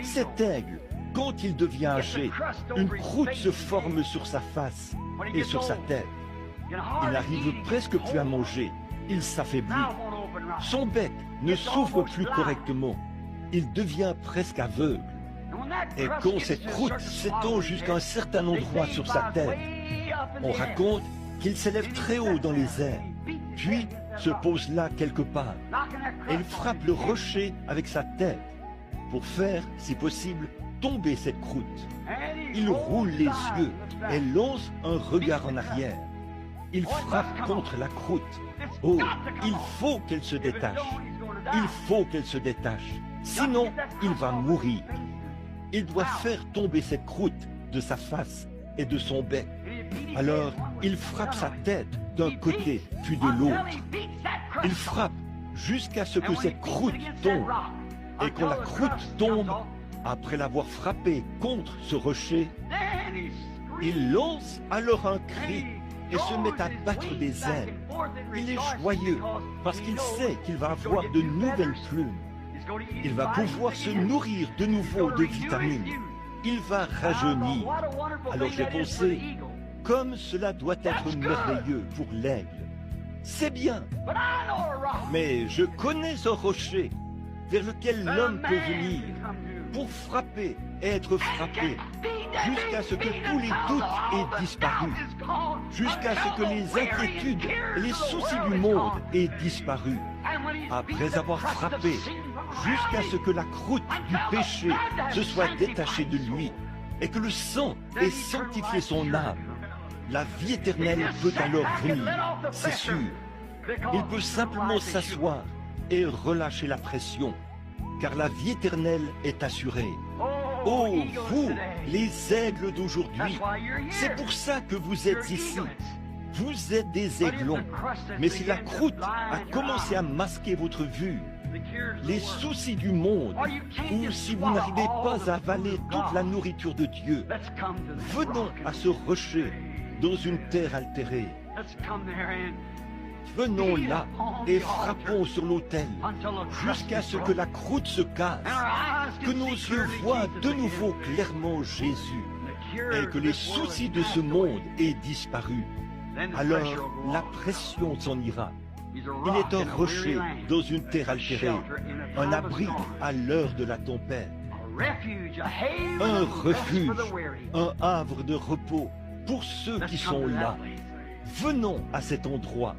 Cet aigle, quand il devient âgé, une croûte se forme sur sa face et sur sa tête. Il n'arrive presque plus à manger, il s'affaiblit. Son bec ne s'ouvre plus correctement, il devient presque aveugle. Et quand cette croûte s'étend jusqu'à un certain endroit sur sa tête, on raconte qu'il s'élève très haut dans les airs, puis se pose là quelque part. Et il frappe le rocher avec sa tête pour faire, si possible, tomber cette croûte. Il roule les yeux et lance un regard en arrière. Il frappe contre la croûte. Oh, il faut qu'elle se détache. Il faut qu'elle se détache. Sinon, il va mourir. Il doit faire tomber cette croûte de sa face et de son bec. Alors, il frappe sa tête d'un côté puis de l'autre. Il frappe jusqu'à ce que cette croûte tombe. Et quand la croûte tombe, après l'avoir frappé contre ce rocher, il lance alors un cri et se met à battre des ailes. Il est joyeux parce qu'il sait qu'il va avoir de nouvelles plumes. Il va pouvoir se nourrir de nouveau de vitamines. Il va rajeunir. Alors j'ai pensé, comme cela doit être merveilleux pour l'aigle. C'est bien, mais je connais un rocher vers lequel l'homme peut venir pour frapper et être frappé, jusqu'à ce que tous les doutes aient disparu, jusqu'à ce que les inquiétudes et les soucis du monde aient disparu, après avoir frappé, jusqu'à ce que la croûte du péché se soit détachée de lui, et que le sang ait sanctifié son âme. La vie éternelle peut alors venir, c'est sûr. Il peut simplement s'asseoir et relâcher la pression, car la vie éternelle est assurée. Oh, vous, les aigles d'aujourd'hui, c'est pour ça que vous êtes ici. Vous êtes des aiglons, mais si la croûte a commencé à masquer votre vue, les soucis du monde, ou si vous n'arrivez pas à avaler toute la nourriture de Dieu, venons à ce rocher dans une terre altérée. Venons là et frappons sur l'autel jusqu'à ce que la croûte se casse, que nos yeux voient de nouveau clairement Jésus et que les soucis de ce monde aient disparu. Alors la pression s'en ira. Il est un rocher dans une terre altérée, un abri à l'heure de la tempête, un refuge, un havre de repos pour ceux qui sont là. Venons à cet endroit.